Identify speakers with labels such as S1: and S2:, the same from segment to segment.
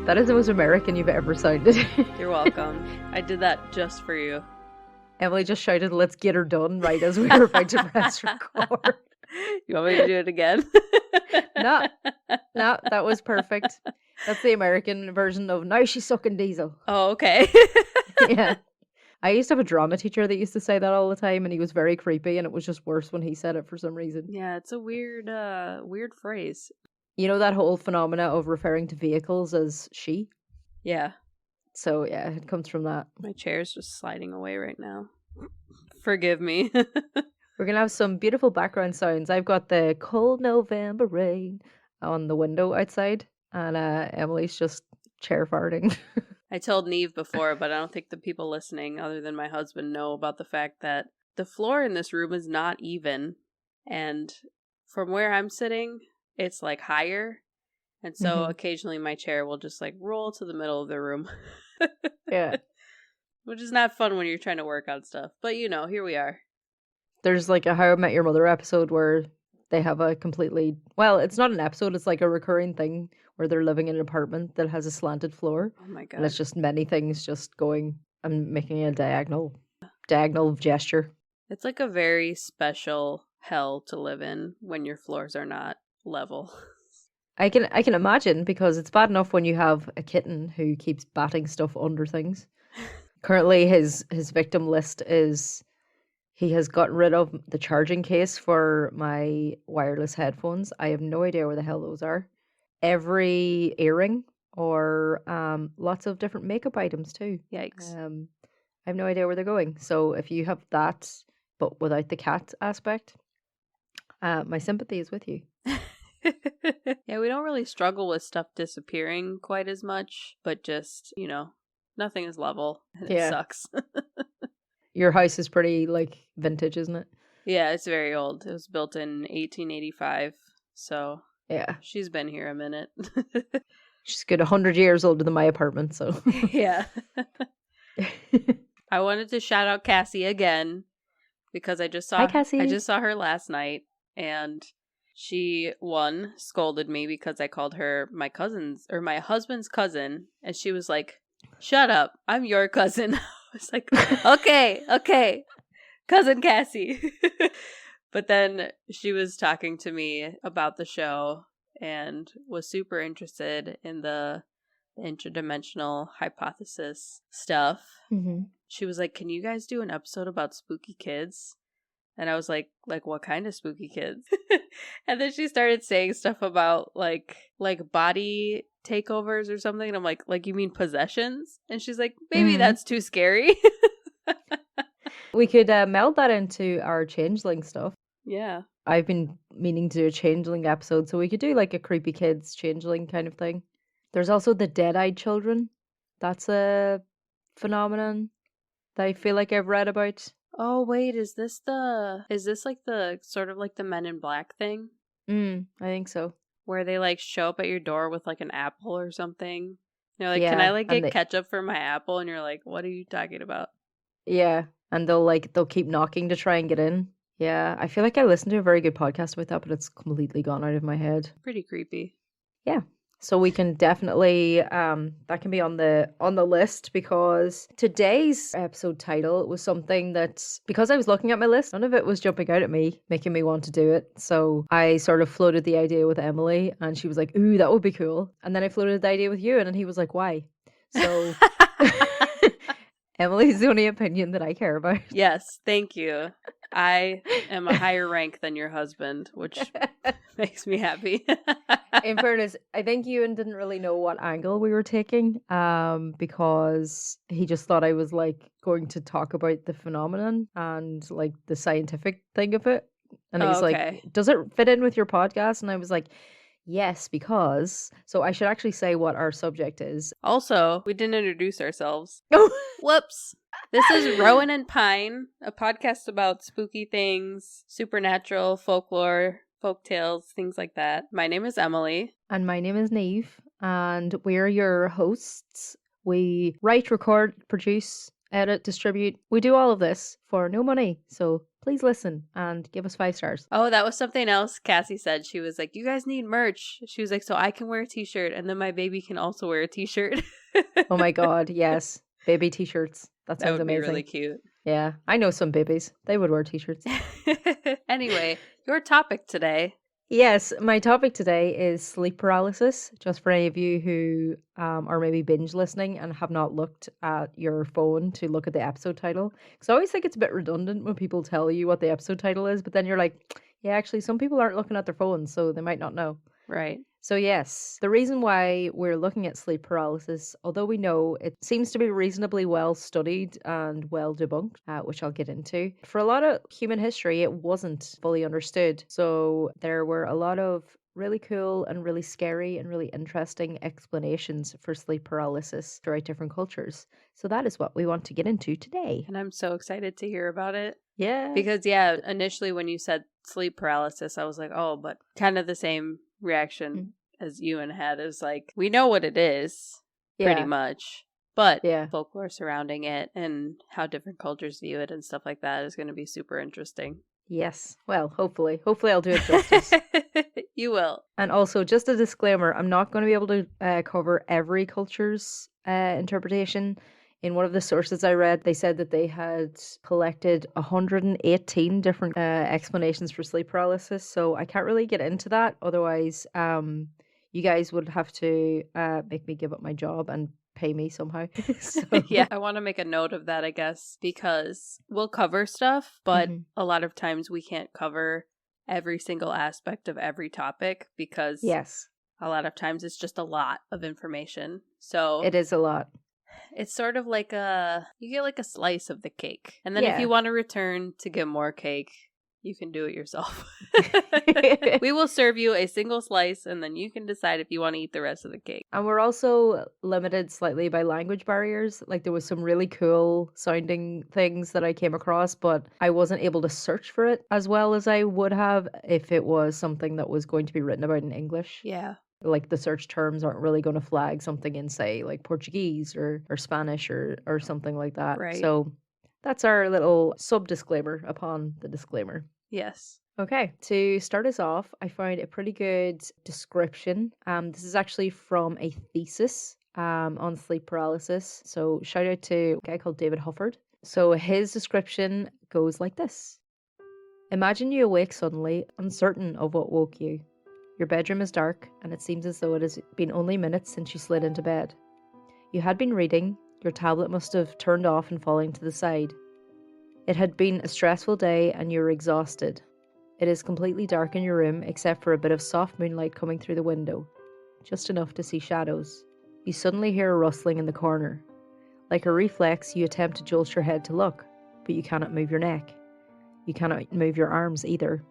S1: That is the most American you've ever sounded.
S2: You're welcome. I did that just for you.
S1: Emily just shouted, "Let's get her done," right as we were about to press record.
S2: You want me to do it again?
S1: No, that was perfect. That's the American version of "Now she's sucking diesel."
S2: Oh, okay.
S1: Yeah. I used to have a drama teacher that used to say that all the time, and he was very creepy, and it was just worse when he said it for some reason.
S2: Yeah, it's a weird phrase.
S1: You know that whole phenomena of referring to vehicles as she?
S2: Yeah.
S1: So yeah, it comes from that.
S2: My chair's just sliding away right now. Forgive me.
S1: We're going to have some beautiful background sounds. I've got the cold November rain on the window outside, and Emily's just chair farting.
S2: I told Niamh before, but I don't think the people listening, other than my husband, know about the fact that the floor in this room is not even. And from where I'm sitting, it's like higher. And so occasionally my chair will just like roll to the middle of the room.
S1: Yeah.
S2: Which is not fun when you're trying to work on stuff. But here we are.
S1: There's like a How I Met Your Mother episode where they have a completely, well, it's not an episode, it's like a recurring thing where they're living in an apartment that has a slanted floor.
S2: Oh my God.
S1: And it's just many things just going and making a diagonal gesture.
S2: It's like a very special hell to live in when your floors are not level.
S1: I can imagine, because it's bad enough when you have a kitten who keeps batting stuff under things. Currently his victim list is he has gotten rid of the charging case for my wireless headphones. I have no idea where the hell those are. Every earring, or lots of different makeup items too.
S2: Yikes.
S1: I have no idea where they're going. So if you have that, but without the cat aspect, my sympathy is with you.
S2: Yeah, we don't really struggle with stuff disappearing quite as much, but just, nothing is level. And It sucks.
S1: Your house is pretty, like, vintage, isn't it?
S2: Yeah, it's very old. It was built in 1885, so
S1: yeah,
S2: she's been here a minute.
S1: She's good 100 years older than my apartment, so.
S2: Yeah. I wanted to shout out Cassie again, because I just saw her last night, and she, scolded me because I called her my husband's cousin, and she was like, "Shut up, I'm your cousin." I was like, okay, cousin Cassie. But then she was talking to me about the show and was super interested in the interdimensional hypothesis stuff.
S1: Mm-hmm.
S2: She was like, "Can you guys do an episode about spooky kids?" And I was like what kind of spooky kids? And then she started saying stuff about like body takeovers or something. And I'm like you mean possessions? And she's like, maybe that's too scary.
S1: We could meld that into our changeling stuff.
S2: Yeah.
S1: I've been meaning to do a changeling episode, so we could do like a creepy kids changeling kind of thing. There's also the dead-eyed children. That's a phenomenon that I feel like I've read about.
S2: Oh wait, is this like the sort of like the Men in Black thing?
S1: I think so.
S2: Where they like show up at your door with like an apple or something. They're like, "Can I like get ketchup for my apple?" And you're like, "What are you talking about?"
S1: Yeah, and they'll keep knocking to try and get in. Yeah, I feel like I listened to a very good podcast about that, but it's completely gone out of my head.
S2: Pretty creepy.
S1: Yeah. So we can definitely that can be on the list, because today's episode title was something that, because I was looking at my list, none of it was jumping out at me, making me want to do it. So I sort of floated the idea with Emily, and she was like, "Ooh, that would be cool." And then I floated the idea with you, and he was like, "Why?" So Emily's the only opinion that I care about.
S2: Yes, thank you. I am a higher rank than your husband, which makes me happy.
S1: In fairness, I think Ewan didn't really know what angle we were taking, because he just thought I was like going to talk about the phenomenon and like the scientific thing of it. And he's like, "Does it fit in with your podcast?" And I was like, "Yes, because..." So I should actually say what our subject is.
S2: Also, we didn't introduce ourselves. Whoops. This is Rowan and Pine, a podcast about spooky things, supernatural, folklore, folktales, things like that. My name is Emily.
S1: And my name is Niamh. And we're your hosts. We write, record, produce, edit, distribute. We do all of this for no money. So please listen and give us 5 stars.
S2: Oh, that was something else Cassie said. She was like, you guys need merch. She was like, so I can wear a t-shirt and then my baby can also wear a t-shirt.
S1: Oh my God, yes. Baby t-shirts. That sounds
S2: would
S1: amazing.
S2: Be really cute.
S1: Yeah, I know some babies. They would wear t-shirts.
S2: Anyway, your topic today.
S1: Yes, my topic today is sleep paralysis. Just for any of you who are maybe binge listening and have not looked at your phone to look at the episode title. Because I always think it's a bit redundant when people tell you what the episode title is, but then you're like, yeah, actually, some people aren't looking at their phones, so they might not know.
S2: Right.
S1: So yes, the reason why we're looking at sleep paralysis, although we know it seems to be reasonably well studied and well debunked, which I'll get into, for a lot of human history, it wasn't fully understood. So there were a lot of really cool and really scary and really interesting explanations for sleep paralysis throughout different cultures. So that is what we want to get into today.
S2: And I'm so excited to hear about it.
S1: Yeah.
S2: Because, yeah, initially when you said sleep paralysis, I was like, oh, but kind of the same reaction as Ewan had is like, we know what it is, pretty much. But folklore surrounding it and how different cultures view it and stuff like that is going to be super interesting.
S1: Yes. Well, hopefully. Hopefully I'll do it justice.
S2: You will.
S1: And also, just a disclaimer, I'm not going to be able to cover every culture's interpretation. In one of the sources I read, they said that they had collected 118 different explanations for sleep paralysis. So I can't really get into that. Otherwise, you guys would have to make me give up my job and pay me somehow. So.
S2: Yeah, I want to make a note of that, I guess, because we'll cover stuff, but a lot of times we can't cover every single aspect of every topic because a lot of times it's just a lot of information. So
S1: it is a lot.
S2: It's sort of like you get like a slice of the cake. And then if you want to return to get more cake, you can do it yourself. We will serve you a single slice and then you can decide if you want to eat the rest of the cake.
S1: And we're also limited slightly by language barriers. Like there was some really cool sounding things that I came across, but I wasn't able to search for it as well as I would have if it was something that was going to be written about in English.
S2: Yeah.
S1: Like the search terms aren't really going to flag something in, say, like Portuguese or Spanish or something like that.
S2: Right.
S1: So that's our little sub-disclaimer upon the disclaimer.
S2: Yes.
S1: Okay, to start us off, I found a pretty good description. This is actually from a thesis on sleep paralysis. So shout out to a guy called David Hufford. So his description goes like this. Imagine you awake suddenly, uncertain of what woke you. Your bedroom is dark, and it seems as though it has been only minutes since you slid into bed. You had been reading, your tablet must have turned off and fallen to the side. It had been a stressful day, and you were exhausted. It is completely dark in your room, except for a bit of soft moonlight coming through the window, just enough to see shadows. You suddenly hear a rustling in the corner. Like a reflex, you attempt to jolt your head to look, but you cannot move your neck. You cannot move your arms either.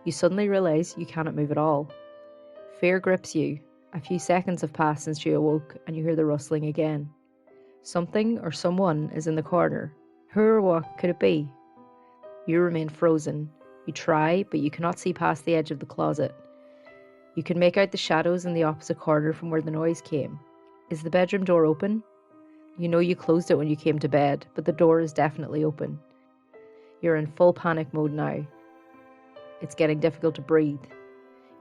S1: You suddenly realize you cannot move at all. Fear grips you. A few seconds have passed since you awoke and you hear the rustling again. Something or someone is in the corner. Who or what could it be? You remain frozen. You try, but you cannot see past the edge of the closet. You can make out the shadows in the opposite corner from where the noise came. Is the bedroom door open? You know you closed it when you came to bed, but the door is definitely open. You're in full panic mode now. It's getting difficult to breathe.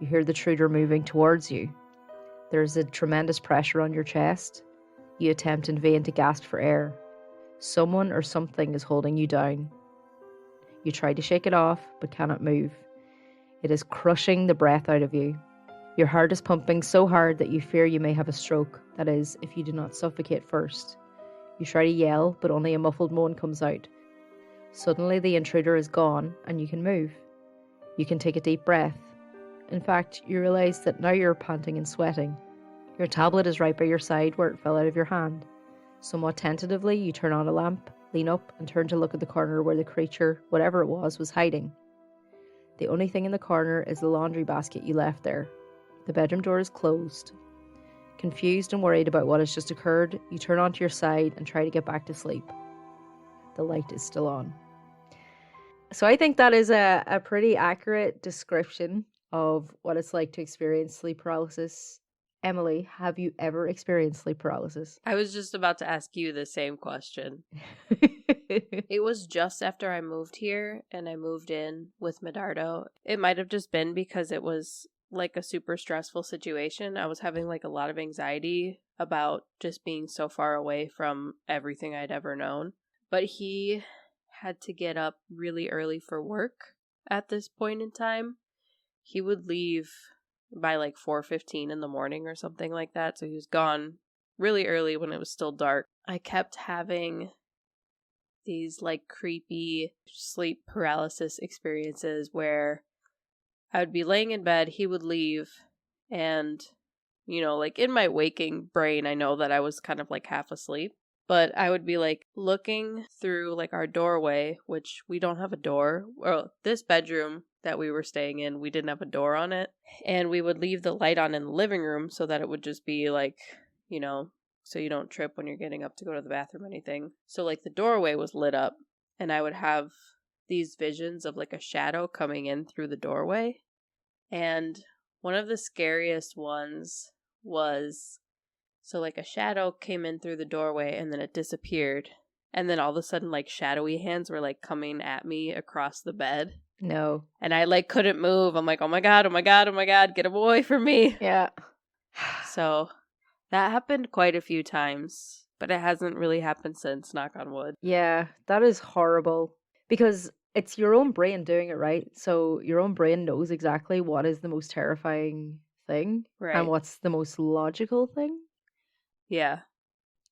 S1: You hear the intruder moving towards you. There is a tremendous pressure on your chest. You attempt in vain to gasp for air. Someone or something is holding you down. You try to shake it off, but cannot move. It is crushing the breath out of you. Your heart is pumping so hard that you fear you may have a stroke, that is, if you do not suffocate first. You try to yell, but only a muffled moan comes out. Suddenly the intruder is gone, and you can move. You can take a deep breath. In fact, you realize that now you're panting and sweating. Your tablet is right by your side where it fell out of your hand. Somewhat tentatively, you turn on a lamp, lean up, and turn to look at the corner where the creature, whatever it was hiding. The only thing in the corner is the laundry basket you left there. The bedroom door is closed. Confused and worried about what has just occurred, you turn onto your side and try to get back to sleep. The light is still on. So I think that is a pretty accurate description of what it's like to experience sleep paralysis. Emily, have you ever experienced sleep paralysis?
S2: I was just about to ask you the same question. It was just after I moved here and I moved in with Medardo. It might have just been because it was like a super stressful situation. I was having like a lot of anxiety about just being so far away from everything I'd ever known. But he had to get up really early for work at this point in time. He would leave by like 4:15 in the morning or something like that. So he was gone really early when it was still dark. I kept having these like creepy sleep paralysis experiences where I would be laying in bed, he would leave, and, you know, like in my waking brain, I know that I was kind of like half asleep. But I would be like looking through like our doorway, which we don't have a door. Well, this bedroom that we were staying in, we didn't have a door on it. And we would leave the light on in the living room so that it would just be like, you know, so you don't trip when you're getting up to go to the bathroom or anything. So like the doorway was lit up and I would have these visions of like a shadow coming in through the doorway. And one of the scariest ones was, so like a shadow came in through the doorway and then it disappeared. And then all of a sudden like shadowy hands were like coming at me across the bed.
S1: No.
S2: And I like couldn't move. I'm like, oh my God, oh my God, oh my God, get away from me.
S1: Yeah.
S2: So that happened quite a few times, but it hasn't really happened since, knock on wood.
S1: Yeah, that is horrible because it's your own brain doing it, right? So your own brain knows exactly what is the most terrifying thing and what's the most logical thing.
S2: Yeah.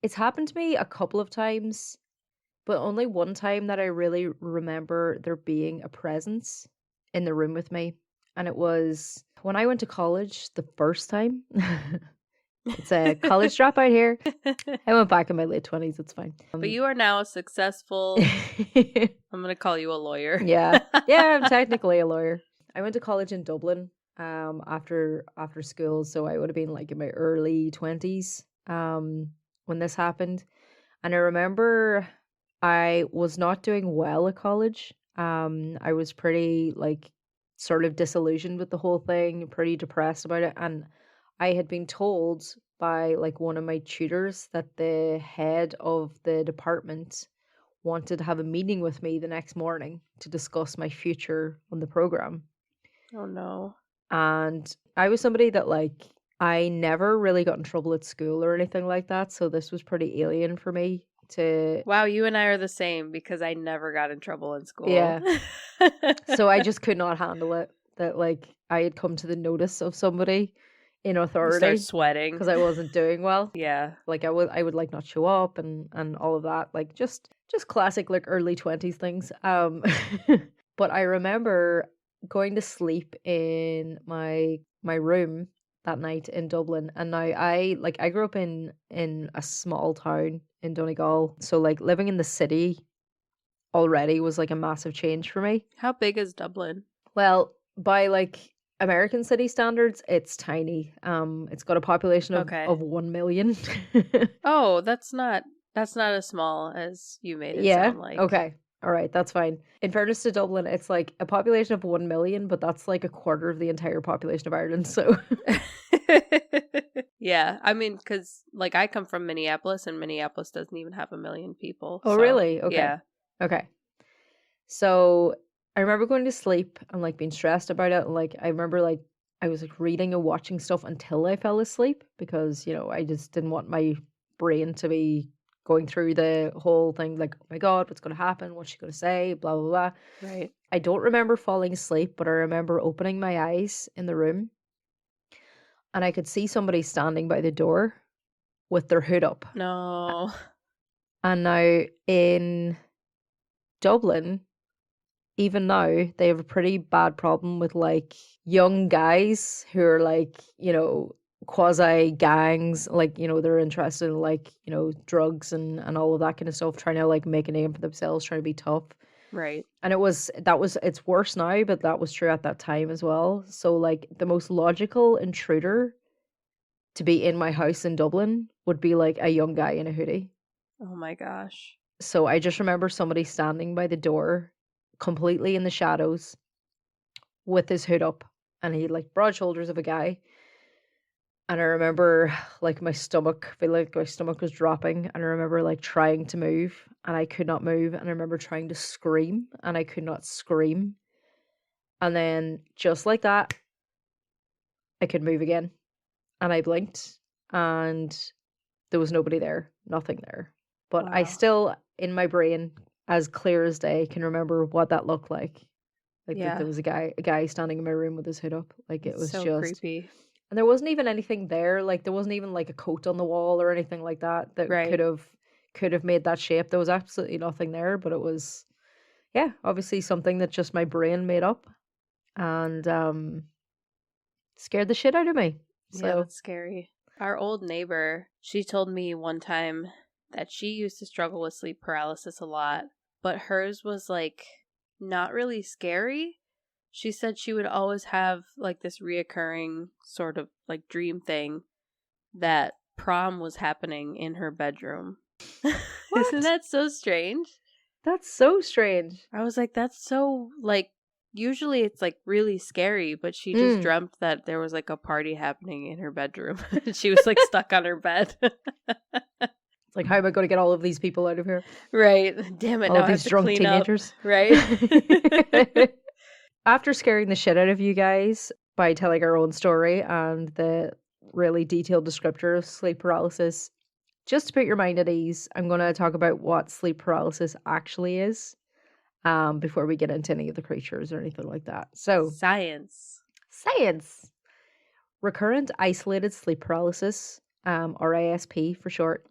S1: It's happened to me a couple of times, but only one time that I really remember there being a presence in the room with me. And it was when I went to college the first time. It's a college dropout here. I went back in my late 20s. It's fine.
S2: But you are now a successful... I'm going to call you a lawyer.
S1: Yeah. Yeah, I'm technically a lawyer. I went to college in Dublin after school. So I would have been like in my early 20s when this happened. And I remember I was not doing well at college. I was pretty like sort of disillusioned with the whole thing, pretty depressed about it. And I had been told by like one of my tutors that the head of the department wanted to have a meeting with me the next morning to discuss my future on the program.
S2: Oh no.
S1: And I was somebody that like I never really got in trouble at school or anything like that, so this was pretty alien for me to...
S2: Wow, you and I are the same because I never got in trouble in school.
S1: Yeah. So I just could not handle it that like I had come to the notice of somebody in authority.
S2: Start sweating
S1: because I wasn't doing well.
S2: Yeah.
S1: Like I would like not show up and all of that, like just classic like early 20s things. But I remember going to sleep in my room that night in Dublin, and now I grew up in a small town in Donegal, so like living in the city already was like a massive change for me.
S2: How big is Dublin?
S1: Well, by like American city standards, it's tiny. It's got a population of 1 million.
S2: Oh, that's not as small as you made it sound like.
S1: Okay. All right, that's fine. In fairness to Dublin, it's like a population of 1 million, but that's like a quarter of the entire population of Ireland, so...
S2: Yeah, I mean, because like I come from Minneapolis, and Minneapolis doesn't even have 1 million people.
S1: Oh, so, really? Okay.
S2: Yeah.
S1: Okay. So I remember going to sleep and like being stressed about it. And like I remember like I was like reading and watching stuff until I fell asleep because, you know, I just didn't want my brain to be going through the whole thing like, oh my God, what's going to happen? What's she going to say? Blah, blah, blah.
S2: Right.
S1: I don't remember falling asleep, but I remember opening my eyes in the room and I could see somebody standing by the door with their hood up.
S2: No.
S1: And now in Dublin, even now, they have a pretty bad problem with like young guys who are like, you know, quasi gangs, like, you know, they're interested in like, you know, drugs and all of that kind of stuff, trying to like make a name for themselves, trying to be tough.
S2: Right.
S1: And it's worse now, but that was true at that time as well. So like the most logical intruder to be in my house in Dublin would be like a young guy in a hoodie.
S2: Oh my gosh.
S1: So I just remember somebody standing by the door completely in the shadows with his hood up, and he had like broad shoulders of a guy, And I remember like my stomach, feel like my stomach was dropping. And I remember like trying to move and I could not move. And I remember trying to scream and I could not scream. And then just like that, I could move again. And I blinked and there was nobody there, nothing there. But I
S2: Wow.
S1: still, in my brain, as clear as day, can remember what that looked like. Like that there
S2: Yeah.
S1: was a guy standing in my room with his hood up. Like it
S2: It's
S1: was
S2: so
S1: just,
S2: creepy.
S1: and there wasn't even anything there. Like there wasn't even like a coat on the wall or anything like that that
S2: Right.
S1: could have made that shape. There was absolutely nothing there, but it was, yeah, obviously something that just my brain made up and scared the shit out of me.
S2: Yeah,
S1: So
S2: that's scary. Our old neighbor, she told me one time that she used to struggle with sleep paralysis a lot, but hers was like not really scary. She said she would always have like this reoccurring sort of like dream thing that prom was happening in her bedroom. Isn't
S1: what?
S2: that so strange?
S1: That's so strange.
S2: I was like, that's so like usually it's like really scary, but she just
S1: Mm.
S2: dreamt that there was like a party happening in her bedroom. She was like stuck on her bed.
S1: It's like, how am I going to get all of these people out of here?
S2: Right. Damn it.
S1: All
S2: Now
S1: of
S2: I have
S1: these
S2: to
S1: drunk
S2: clean up.
S1: teenagers.
S2: Right.
S1: After scaring the shit out of you guys by telling our own story and the really detailed descriptor of sleep paralysis, just to put your mind at ease, I'm going to talk about what sleep paralysis actually is before we get into any of the creatures or anything like that. So,
S2: Science.
S1: Recurrent isolated sleep paralysis, or ISP for short,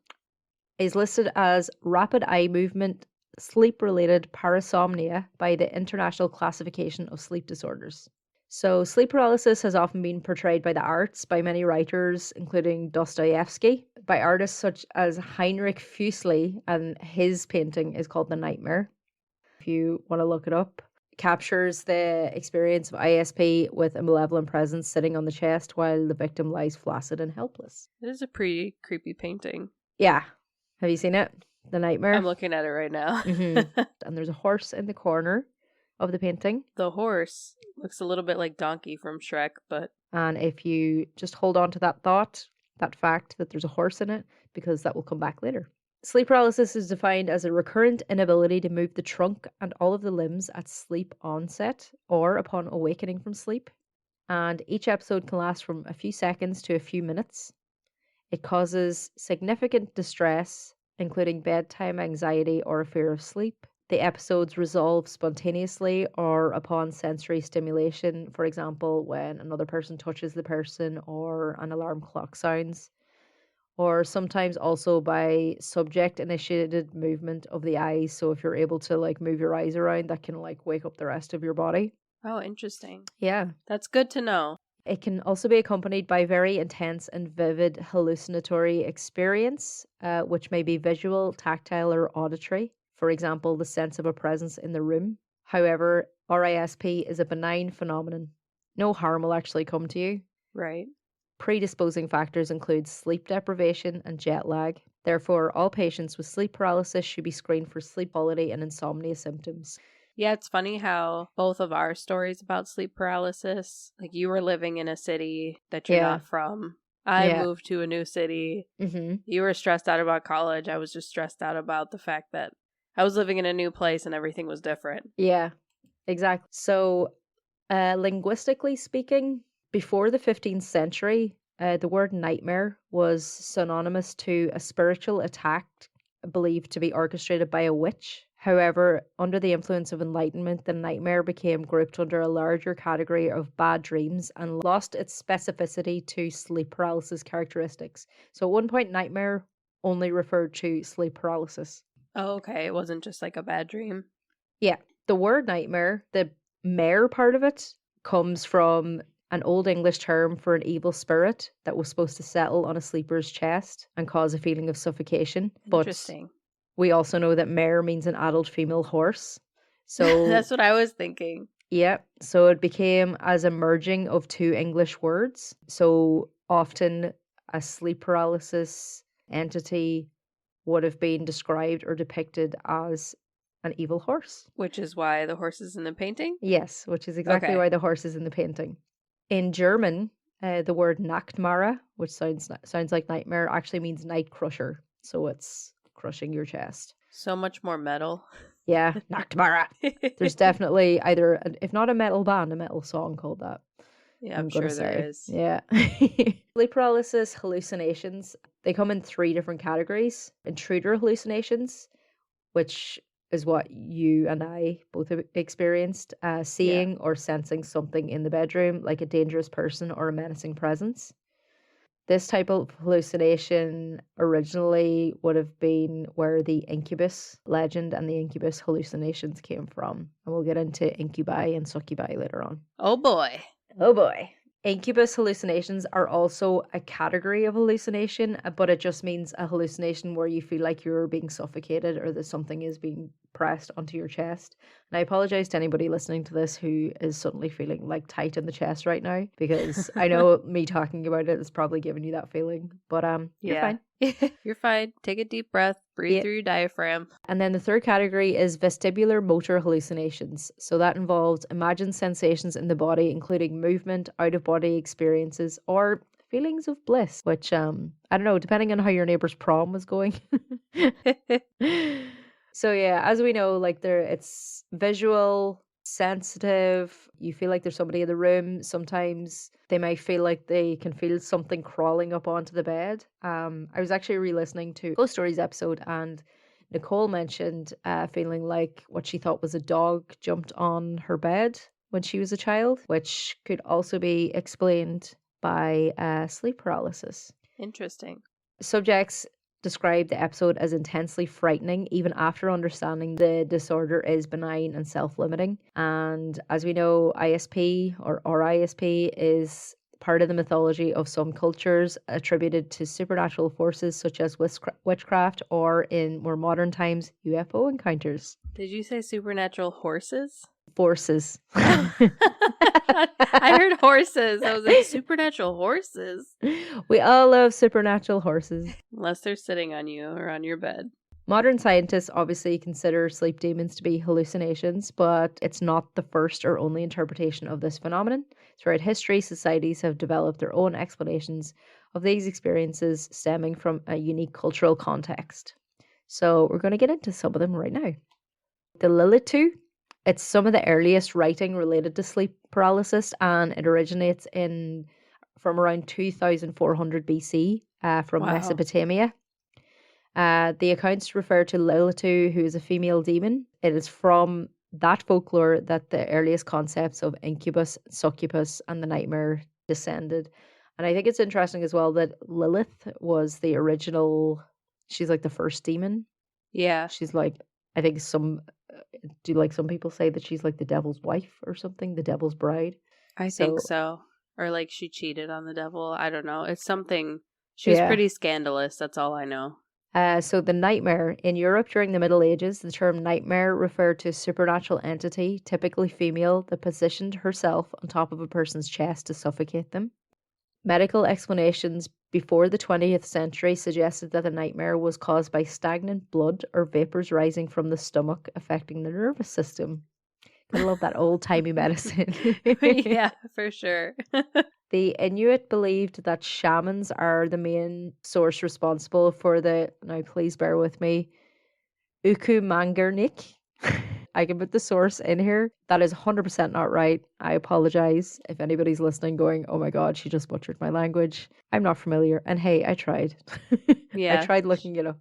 S1: is listed as rapid eye movement sleep-related parasomnia by the International Classification of Sleep Disorders. So, sleep paralysis has often been portrayed by the arts by many writers, including Dostoevsky, by artists such as Heinrich Fuseli, and his painting is called The Nightmare. If you want to look it up, captures the experience of ISP with a malevolent presence sitting on the chest while the victim lies flaccid and helpless.
S2: It is a pretty creepy painting.
S1: Yeah. Have you seen it? The Nightmare?
S2: I'm looking at it right now.
S1: And there's a horse in the corner of the painting.
S2: The horse looks a little bit like Donkey from Shrek, but...
S1: And if you just hold on to that thought, that fact that there's a horse in it, because that will come back later. Sleep paralysis is defined as a recurrent inability to move the trunk and all of the limbs at sleep onset or upon awakening from sleep. And each episode can last from a few seconds to a few minutes. It causes significant distress, including bedtime anxiety or a fear of sleep. The episodes resolve spontaneously or upon sensory stimulation, for example, when another person touches the person or an alarm clock sounds, or sometimes also by subject initiated movement of the eyes. So if you're able to like move your eyes around, that can like wake up the rest of your body.
S2: Oh, interesting.
S1: Yeah.
S2: That's good to know.
S1: It can also be accompanied by very intense and vivid hallucinatory experience, which may be visual, tactile, or auditory. For example, the sense of a presence in the room. However, RISP is a benign phenomenon. No harm will actually come to you.
S2: Right.
S1: Predisposing factors include sleep deprivation and jet lag. Therefore, all patients with sleep paralysis should be screened for sleep quality and insomnia symptoms.
S2: Yeah, it's funny how both of our stories about sleep paralysis, like you were living in a city that you're not from. I moved to a new city.
S1: Mm-hmm.
S2: You were stressed out about college. I was just stressed out about the fact that I was living in a new place and everything was different.
S1: Yeah, exactly. So, linguistically speaking, before the 15th century, the word nightmare was synonymous to a spiritual attack believed to be orchestrated by a witch. However, under the influence of Enlightenment, the nightmare became grouped under a larger category of bad dreams and lost its specificity to sleep paralysis characteristics. So at one point, nightmare only referred to sleep paralysis.
S2: Oh, okay. It wasn't just like a bad dream.
S1: Yeah. The word nightmare, the mare part of it, comes from an Old English term for an evil spirit that was supposed to settle on a sleeper's chest and cause a feeling of suffocation.
S2: Interesting.
S1: But we also know that mare means an adult female horse. So
S2: that's what I was thinking.
S1: Yeah. So it became as a merging of two English words. So often a sleep paralysis entity would have been described or depicted as an evil horse.
S2: Which is why the horse is in the painting?
S1: Yes, which is exactly why the horse is in the painting. In German, The word Nachtmara, which sounds like nightmare, actually means night crusher. So it's crushing your chest.
S2: So much more metal.
S1: Yeah, Nachtmara. There's definitely either, if not a metal band, a metal song called that.
S2: Yeah, I'm sure there is.
S1: Yeah. Sleep paralysis hallucinations, they come in 3 different categories. Intruder hallucinations, which is what you and I both have experienced, seeing or sensing something in the bedroom, like a dangerous person or a menacing presence. This type of hallucination originally would have been where the incubus legend and the incubus hallucinations came from. And we'll get into incubi and succubi later on.
S2: Oh boy.
S1: Oh boy. Incubus hallucinations are also a category of hallucination, but it just means a hallucination where you feel like you're being suffocated or that something is being pressed onto your chest. And I apologize to anybody listening to this who is suddenly feeling like tight in the chest right now, because I know me talking about it is probably giving you that feeling, but you're fine.
S2: You're fine. Take a deep breath, breathe through your diaphragm.
S1: And then the third category is vestibular motor hallucinations. So that involves imagined sensations in the body, including movement, out-of-body experiences, or feelings of bliss, which, I don't know, depending on how your neighbor's prom was going. So yeah, as we know, like it's visual, sensitive. You feel like there's somebody in the room. Sometimes they might feel like they can feel something crawling up onto the bed. I was actually re-listening to Ghost Stories episode, and Nicole mentioned feeling like what she thought was a dog jumped on her bed when she was a child, which could also be explained by sleep paralysis.
S2: Interesting.
S1: Subjects described the episode as intensely frightening, even after understanding the disorder is benign and self-limiting. And as we know, ISP or RISP is part of the mythology of some cultures, attributed to supernatural forces such as witchcraft, or in more modern times, UFO encounters.
S2: Did you say supernatural horses?
S1: Forces.
S2: I heard horses. I was like, supernatural horses?
S1: We all love supernatural horses.
S2: Unless they're sitting on you or on your bed.
S1: Modern scientists obviously consider sleep demons to be hallucinations, but it's not the first or only interpretation of this phenomenon. Throughout history, societies have developed their own explanations of these experiences stemming from a unique cultural context. So we're going to get into some of them right now. The Lilitu. It's some of the earliest writing related to sleep paralysis, and it originates from around 2400 BC from Mesopotamia. The accounts refer to Lilitu, who is a female demon. It is from that folklore that the earliest concepts of incubus, succubus, and the nightmare descended. And I think it's interesting as well that Lilith was the original, she's like the first demon.
S2: Yeah.
S1: She's like, I think some people say that she's like the devil's wife or something, the devil's bride?
S2: I think so. Or like she cheated on the devil. I don't know. It's something. She was pretty scandalous. That's all I know.
S1: So the nightmare. In Europe during the Middle Ages, the term nightmare referred to a supernatural entity, typically female, that positioned herself on top of a person's chest to suffocate them. Medical explanations before the 20th century suggested that the nightmare was caused by stagnant blood or vapors rising from the stomach, affecting the nervous system. I love that old-timey medicine.
S2: Yeah, for sure.
S1: The Inuit believed that shamans are the main source responsible for now please bear with me, Ukumangernik. I can put the source in here. That is 100% not right. I apologize if anybody's listening going, oh my God, she just butchered my language. I'm not familiar. And hey, I tried.
S2: Yeah.
S1: I tried looking it up.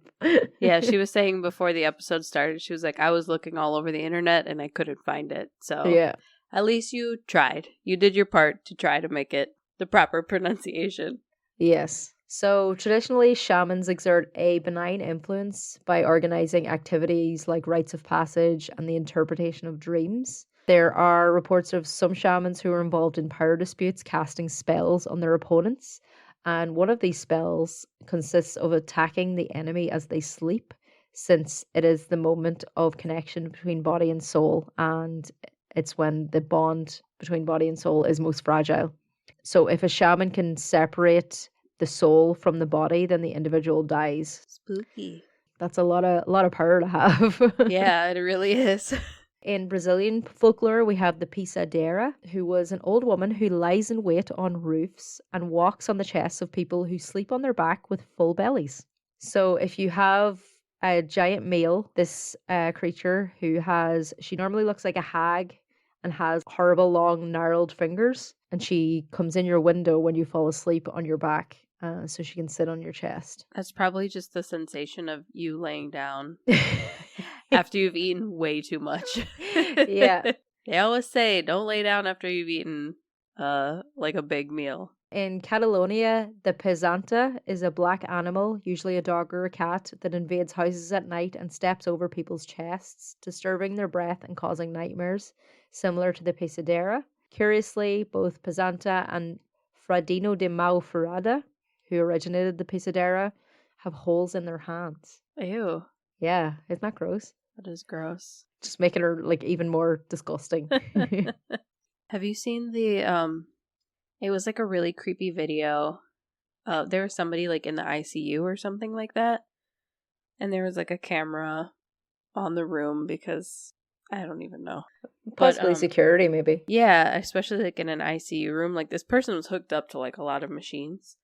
S2: Yeah, she was saying before the episode started, she was like, I was looking all over the internet and I couldn't find it. So
S1: yeah,
S2: at least you tried. You did your part to try to make it the proper pronunciation.
S1: Yes. So traditionally, shamans exert a benign influence by organizing activities like rites of passage and the interpretation of dreams. There are reports of some shamans who are involved in power disputes casting spells on their opponents. And one of these spells consists of attacking the enemy as they sleep, since it is the moment of connection between body and soul, and it's when the bond between body and soul is most fragile. So if a shaman can separate the soul from the body, then the individual dies.
S2: Spooky.
S1: That's a lot of power to have.
S2: Yeah, it really is.
S1: In Brazilian folklore, we have the Pisadeira, who was an old woman who lies in wait on roofs and walks on the chests of people who sleep on their back with full bellies. So if you have a giant male, this creature she normally looks like a hag and has horrible long gnarled fingers, and she comes in your window when you fall asleep on your back. So she can sit on your chest.
S2: That's probably just the sensation of you laying down after you've eaten way too much.
S1: Yeah.
S2: They always say don't lay down after you've eaten like a big meal.
S1: In Catalonia, the pesanta is a black animal, usually a dog or a cat, that invades houses at night and steps over people's chests, disturbing their breath and causing nightmares, similar to the pesadera. Curiously, both pesanta and Fradino de Mau Ferrada, who originated the pesadera, have holes in their hands.
S2: Ew.
S1: Yeah, isn't that gross?
S2: That is gross.
S1: Just making her like even more disgusting.
S2: Have you seen the it was like a really creepy video. There was somebody like in the ICU or something like that. And there was like a camera on the room because I don't even know.
S1: Possibly security, maybe.
S2: Yeah, especially like in an ICU room. Like this person was hooked up to like a lot of machines.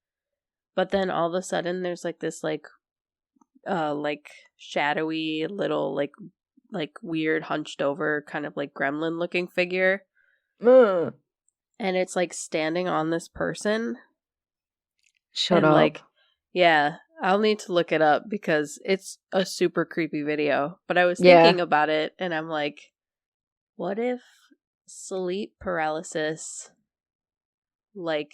S2: But then all of a sudden there's like this like shadowy little like weird hunched over kind of like gremlin looking figure. And it's like standing on this person.
S1: Shut up.
S2: Like, yeah, I'll need to look it up because it's a super creepy video. But I was thinking about it and I'm like, what if sleep paralysis, like,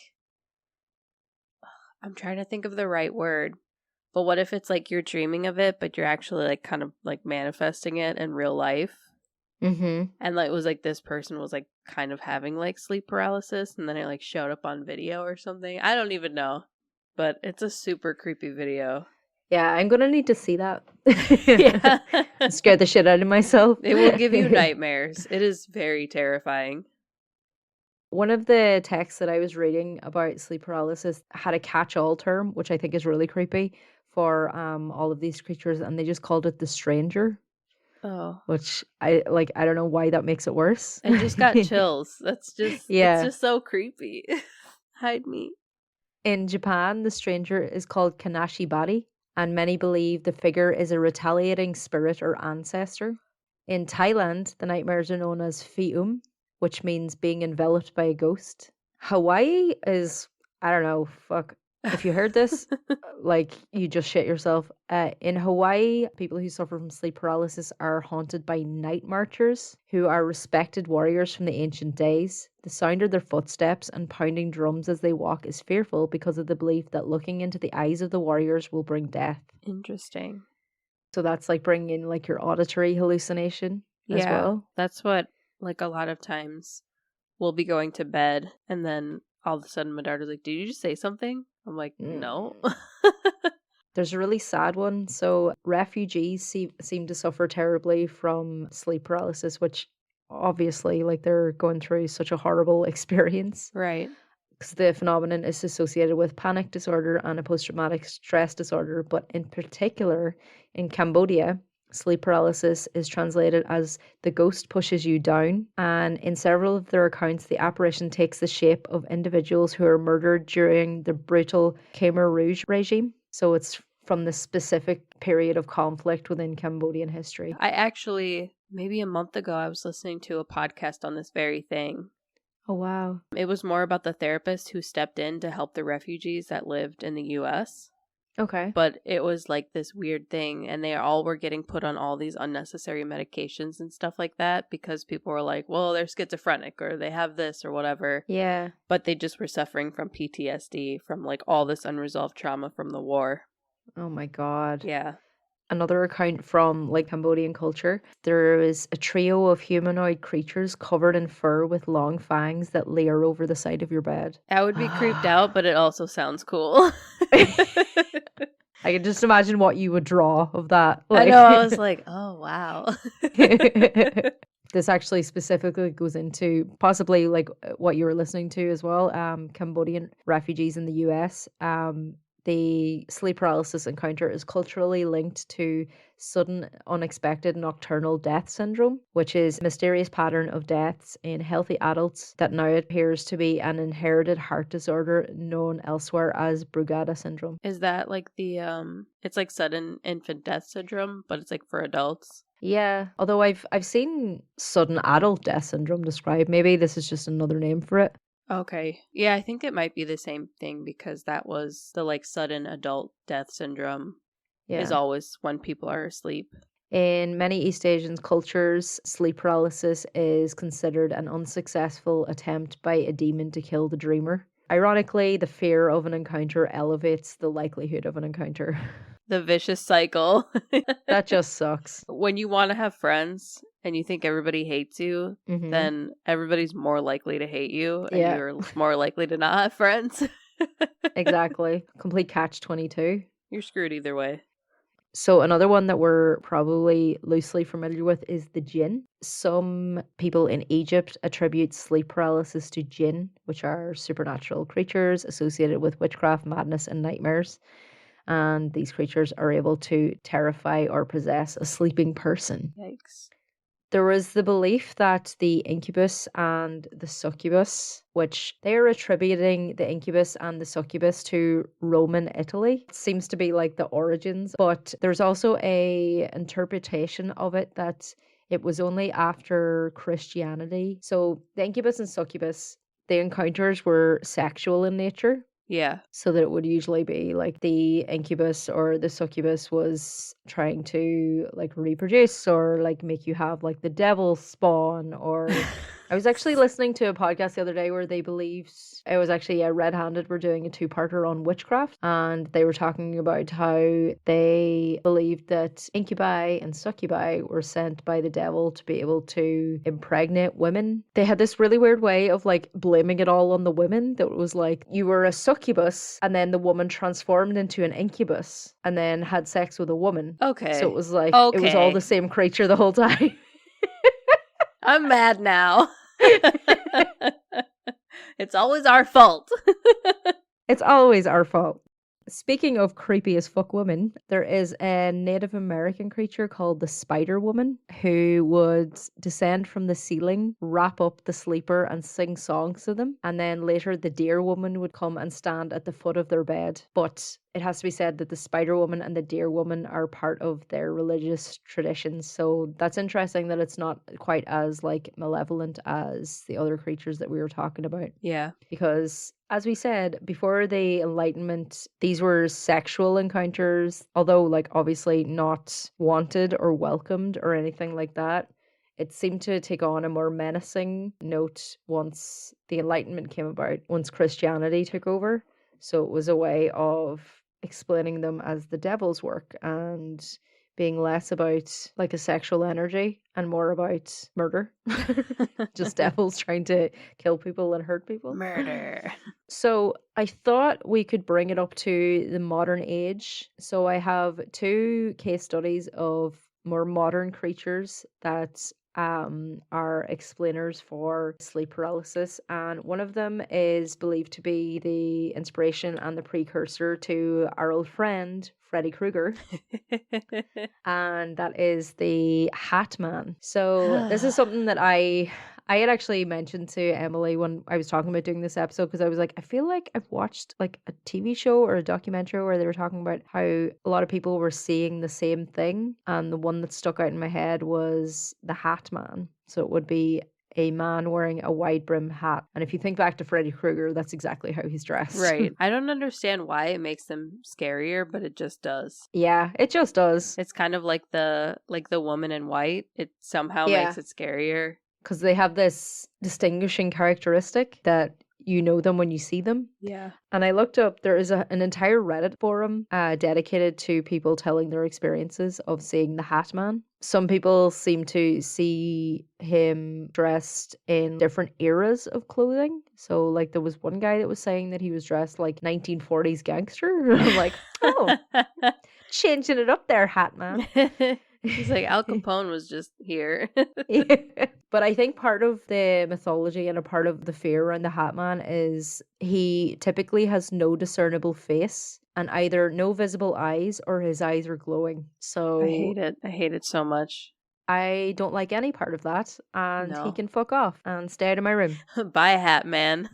S2: I'm trying to think of the right word, but what if it's like you're dreaming of it, but you're actually like kind of like manifesting it in real life?
S1: Mm-hmm.
S2: And like it was like this person was like kind of having like sleep paralysis and then it like showed up on video or something. I don't even know, but it's a super creepy video.
S1: Yeah, I'm gonna need to see that.
S2: Yeah.
S1: Scared the shit out of myself.
S2: It will give you nightmares. It is very terrifying.
S1: One of the texts that I was reading about sleep paralysis had a catch-all term, which I think is really creepy for all of these creatures, and they just called it the stranger.
S2: Oh.
S1: Which I don't know why that makes it worse.
S2: I just got chills. That's just it's just so creepy. Hide me.
S1: In Japan, the stranger is called Kanashibari, and many believe the figure is a retaliating spirit or ancestor. In Thailand, the nightmares are known as Fium, which means being enveloped by a ghost. Hawaii is, I don't know, fuck. If you heard this, like, you just shit yourself. In Hawaii, people who suffer from sleep paralysis are haunted by night marchers, who are respected warriors from the ancient days. The sound of their footsteps and pounding drums as they walk is fearful because of the belief that looking into the eyes of the warriors will bring death.
S2: Interesting.
S1: So that's like bringing in like your auditory hallucination as well.
S2: That's what, like, a lot of times we'll be going to bed and then all of a sudden my daughter's like, did you just say something? I'm like, no.
S1: There's a really sad one. So refugees seem to suffer terribly from sleep paralysis, which obviously, like, they're going through such a horrible experience.
S2: Right.
S1: Because the phenomenon is associated with panic disorder and a post-traumatic stress disorder. But in particular, in Cambodia, sleep paralysis is translated as the ghost pushes you down, and in several of their accounts the apparition takes the shape of individuals who are murdered during the brutal Khmer Rouge regime. So it's from the specific period of conflict within Cambodian history.
S2: I actually, maybe a month ago, I was listening to a podcast on this very thing.
S1: Oh, wow.
S2: It was more about the therapist who stepped in to help the refugees that lived in the U.S.
S1: Okay.
S2: But it was like this weird thing, and they all were getting put on all these unnecessary medications and stuff like that because people were like, well, they're schizophrenic or they have this or whatever.
S1: Yeah.
S2: But they just were suffering from PTSD from like all this unresolved trauma from the war.
S1: Oh my God.
S2: Yeah.
S1: Another account from like Cambodian culture, there is a trio of humanoid creatures covered in fur with long fangs that layer over the side of your bed.
S2: I would be creeped out, but it also sounds cool.
S1: I can just imagine what you would draw of that.
S2: Like... I know, I was like, oh, wow.
S1: This actually specifically goes into possibly like what you were listening to as well, Cambodian refugees in the US. the sleep paralysis encounter is culturally linked to sudden, unexpected nocturnal death syndrome, which is a mysterious pattern of deaths in healthy adults that now appears to be an inherited heart disorder known elsewhere as Brugada syndrome.
S2: Is that like it's like sudden infant death syndrome, but it's like for adults?
S1: Yeah, although I've seen sudden adult death syndrome described. Maybe this is just another name for it.
S2: Okay. Yeah, I think it might be the same thing because that was the like sudden adult death syndrome is always when people are asleep.
S1: In many East Asian cultures, sleep paralysis is considered an unsuccessful attempt by a demon to kill the dreamer. Ironically, the fear of an encounter elevates the likelihood of an encounter.
S2: The vicious cycle.
S1: That just sucks.
S2: When you want to have friends and you think everybody hates you, then everybody's more likely to hate you and you're more likely to not have friends.
S1: Exactly. Complete catch-22.
S2: You're screwed either way.
S1: So another one that we're probably loosely familiar with is the jinn. Some people in Egypt attribute sleep paralysis to jinn, which are supernatural creatures associated with witchcraft, madness, and nightmares. And these creatures are able to terrify or possess a sleeping person.
S2: Yikes.
S1: There was the belief that the incubus and the succubus, which they are attributing the incubus and the succubus to Roman Italy. It seems to be like the origins, but there's also a interpretation of it that it was only after Christianity. So the incubus and succubus, the encounters were sexual in nature.
S2: Yeah.
S1: So that it would usually be like the incubus or the succubus was trying to like reproduce or like make you have like the devil spawn. Or I was actually listening to a podcast the other day where they believed it was actually Red Handed were doing a 2-parter on witchcraft, and they were talking about how they believed that incubi and succubi were sent by the devil to be able to impregnate women. They had this really weird way of like blaming it all on the women, that was like you were a succubus and then the woman transformed into an incubus and then had sex with a woman.
S2: Okay.
S1: So it was like it was all the same creature the whole time.
S2: I'm mad now. It's always our fault.
S1: It's always our fault. Speaking of creepy as fuck women, there is a Native American creature called the Spider Woman who would descend from the ceiling, wrap up the sleeper, and sing songs to them. And then later the Deer Woman would come and stand at the foot of their bed. But it has to be said that the Spider Woman and the Deer Woman are part of their religious traditions. So that's interesting that it's not quite as like malevolent as the other creatures that we were talking about.
S2: Yeah.
S1: Because as we said, before the Enlightenment, these were sexual encounters, although like obviously not wanted or welcomed or anything like that. It seemed to take on a more menacing note once the Enlightenment came about, once Christianity took over. So it was a way of explaining them as the devil's work and being less about like a sexual energy and more about murder. Just devils trying to kill people and hurt people.
S2: Murder.
S1: So I thought we could bring it up to the modern age. So I have 2 case studies of more modern creatures that are explainers for sleep paralysis, and one of them is believed to be the inspiration and the precursor to our old friend Freddy Krueger. And that is the Hat Man. So this is something that I had actually mentioned to Emily when I was talking about doing this episode, because I was like, I feel like I've watched like a TV show or a documentary where they were talking about how a lot of people were seeing the same thing. And the one that stuck out in my head was the Hat Man. So it would be a man wearing a wide brim hat. And if you think back to Freddy Krueger, that's exactly how he's dressed.
S2: Right. I don't understand why it makes them scarier, but it just does.
S1: Yeah, it just does.
S2: It's kind of like the woman in white. It somehow makes it scarier.
S1: Because they have this distinguishing characteristic that you know them when you see them.
S2: Yeah.
S1: And I looked up, there is an entire Reddit forum dedicated to people telling their experiences of seeing the Hat Man. Some people seem to see him dressed in different eras of clothing. So like there was one guy that was saying that he was dressed like 1940s gangster. I'm like, oh, changing it up there, Hat Man.
S2: He's like, Al Capone was just here.
S1: Yeah. But I think part of the mythology and a part of the fear around the Hat Man is he typically has no discernible face. and either no visible eyes or his eyes are glowing. So
S2: I hate it. I hate it so much.
S1: I don't like any part of that, and he
S2: No.
S1: can fuck off and stay out of my room.
S2: Bye, Hat Man.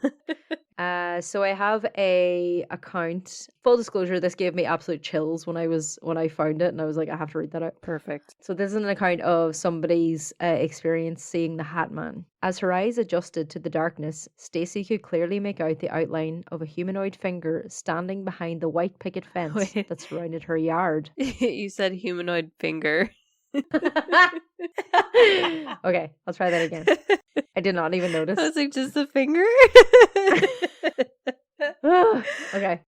S1: So I have a account. Full disclosure, this gave me absolute chills when I found it, and I was like, I have to read that out.
S2: Perfect.
S1: So this is an account of somebody's experience seeing the Hat Man. As her eyes adjusted to the darkness, Stacey could clearly make out the outline of a humanoid finger standing behind the white picket fence that surrounded her yard.
S2: You said humanoid finger.
S1: Okay, I'll try that again. I did not even notice.
S2: I was like, just the finger?
S1: Okay.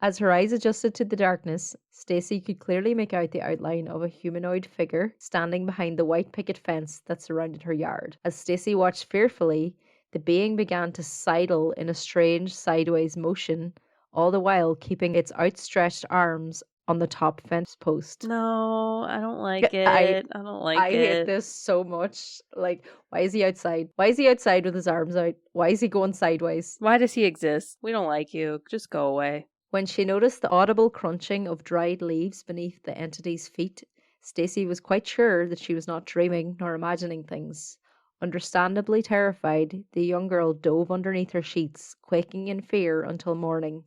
S1: As her eyes adjusted to the darkness, Stacey could clearly make out the outline of a humanoid figure standing behind the white picket fence that surrounded her yard. As Stacey watched fearfully, the being began to sidle in a strange sideways motion, all the while keeping its outstretched arms on the top fence post.
S2: No, I don't like it. I don't like it.
S1: I hate this so much. Like, why is he outside? Why is he outside with his arms out? Why is he going sideways?
S2: Why does he exist? We don't like you. Just go away.
S1: When she noticed the audible crunching of dried leaves beneath the entity's feet, Stacey was quite sure that she was not dreaming nor imagining things. Understandably terrified, the young girl dove underneath her sheets, quaking in fear until morning.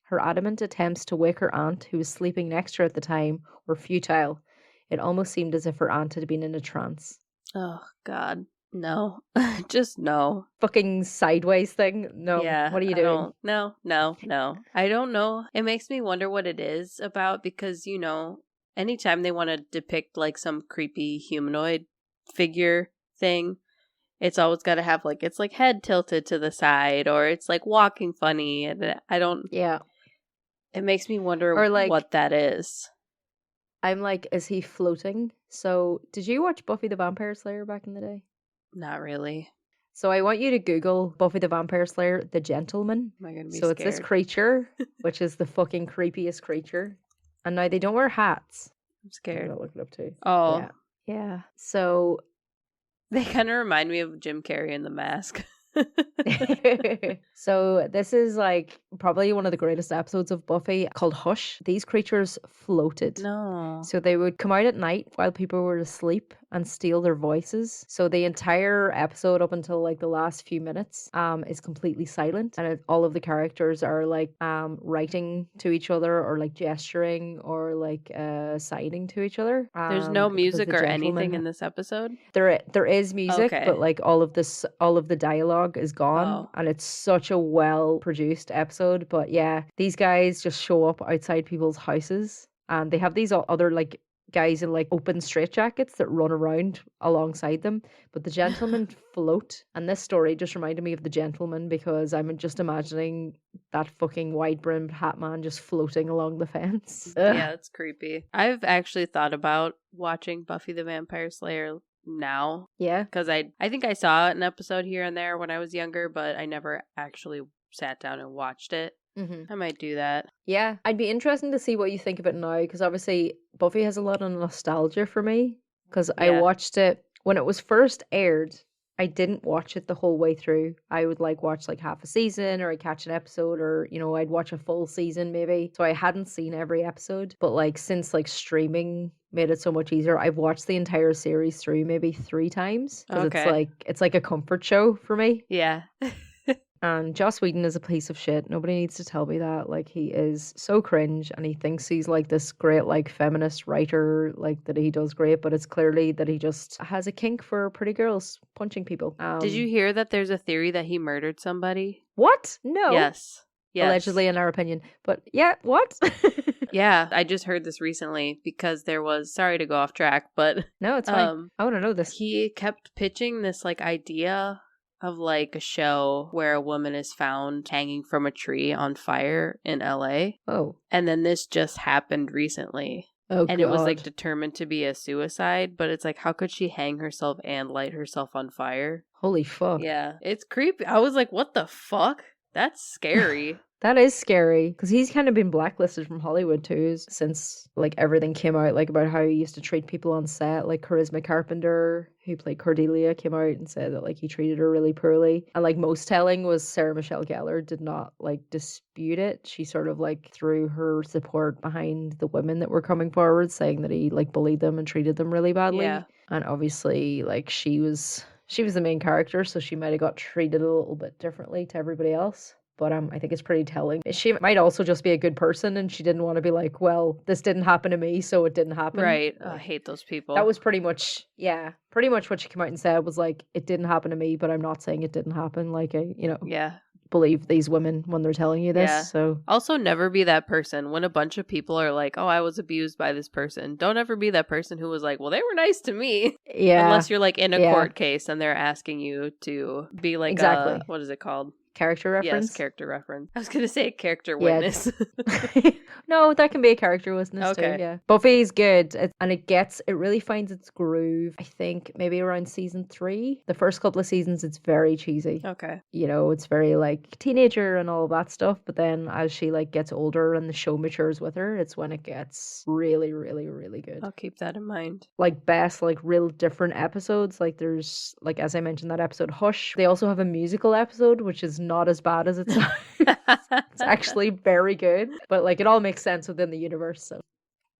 S1: Her adamant attempts to wake her aunt, who was sleeping next to her at the time, were futile. It almost seemed as if her aunt had been in a trance.
S2: Oh, God. No. Just no.
S1: Fucking sideways thing? No.
S2: Yeah.
S1: What are you doing?
S2: No. I don't know. It makes me wonder what it is about because, you know, anytime they want to depict like some creepy humanoid figure thing, it's always got to have like, it's like head tilted to the side or it's like walking funny. And I don't.
S1: Yeah.
S2: It makes me wonder
S1: or like,
S2: what that is.
S1: I'm like, is he floating? So, did you watch Buffy the Vampire Slayer back in the day?
S2: Not really.
S1: So I want you to Google Buffy the Vampire Slayer, the Gentleman.
S2: Am I gonna be
S1: scared?
S2: It's
S1: this creature, which is the fucking creepiest creature. And now they don't wear hats.
S2: I'm scared.
S1: I'm gonna look it up too.
S2: Oh.
S1: Yeah. So
S2: they kind of remind me of Jim Carrey in The Mask.
S1: So this is like probably one of the greatest episodes of Buffy called Hush. These creatures floated.
S2: No.
S1: So they would come out at night while people were asleep and steal their voices. So the entire episode up until like the last few minutes is completely silent, and all of the characters are like writing to each other or like gesturing or like signing to each other.
S2: There's no music or anything in this episode?
S1: There is music, okay. But like all of the dialogue is gone, and it's such a well produced episode. But yeah, these guys just show up outside people's houses, and they have these other like guys in like open straitjackets that run around alongside them, but the gentlemen float. And this story just reminded me of the Gentleman because I'm just imagining that fucking wide-brimmed hat man just floating along the fence.
S2: Yeah, it's creepy. I've actually thought about watching Buffy the Vampire Slayer now.
S1: Yeah,
S2: because I think I saw an episode here and there when I was younger, but I never actually sat down and watched it. I might do that.
S1: Yeah, I'd be interested to see what you think of it now, because obviously Buffy has a lot of nostalgia for me, because I watched it when it was first aired. I didn't watch it the whole way through. I would like watch like half a season, or I'd catch an episode, or you know, I'd watch a full season maybe. So I hadn't seen every episode, but like since like streaming made it so much easier, I've watched the entire series through maybe 3 times, because it's like a comfort show for me.
S2: Yeah.
S1: And Joss Whedon is a piece of shit. Nobody needs to tell me that. Like, he is so cringe, and he thinks he's like this great like feminist writer, like that he does great, but it's clearly that he just has a kink for pretty girls punching people.
S2: Did you hear that there's a theory that he murdered somebody?
S1: What? No.
S2: Yes.
S1: Allegedly, in our opinion. But yeah, what?
S2: Yeah, I just heard this recently because there was, sorry to go off track, but
S1: no, it's fine. I want to know this.
S2: He kept pitching this like idea of like a show where a woman is found hanging from a tree on fire in LA.
S1: Oh.
S2: And then this just happened recently.
S1: Oh,
S2: and it was like determined to be a suicide, but it's like, how could she hang herself and light herself on fire?
S1: Holy fuck.
S2: Yeah, it's creepy. I was like, what the fuck? That's scary.
S1: That is scary, because he's kind of been blacklisted from Hollywood too, since like everything came out, like about how he used to treat people on set. Like Charisma Carpenter, who played Cordelia, came out and said that like he treated her really poorly. And like most telling was Sarah Michelle Gellar did not like dispute it. She sort of like threw her support behind the women that were coming forward, saying that he like bullied them and treated them really badly.
S2: Yeah.
S1: And obviously like she was the main character, so she might have got treated a little bit differently to everybody else. But I think it's pretty telling. She might also just be a good person, and she didn't want to be like, well, this didn't happen to me, so it didn't happen.
S2: Right.
S1: Like,
S2: I hate those people.
S1: That was pretty much what she came out and said was like, it didn't happen to me, but I'm not saying it didn't happen. Like,
S2: yeah.
S1: Believe these women when they're telling you this.
S2: Yeah.
S1: So
S2: also never be that person when a bunch of people are like, oh, I was abused by this person. Don't ever be that person who was like, well, they were nice to me.
S1: Yeah.
S2: Unless you're like in a court case and they're asking you to be like,
S1: exactly.
S2: What is it called?
S1: Character reference?
S2: Yes, character reference. I was going to say character witness.
S1: No, that can be a character witness
S2: okay.
S1: too, yeah. Buffy's good, and it really finds its groove, I think, maybe around season 3. The first couple of seasons, it's very cheesy.
S2: Okay.
S1: It's very, like, teenager and all that stuff, but then as she, like, gets older and the show matures with her, it's when it gets really, really, really good.
S2: I'll keep that in mind.
S1: Like, best, like, real different episodes. Like, there's, like, as I mentioned, that episode, Hush. They also have a musical episode, which is not as bad as it sounds. It's actually very good, but like it all makes sense within the universe.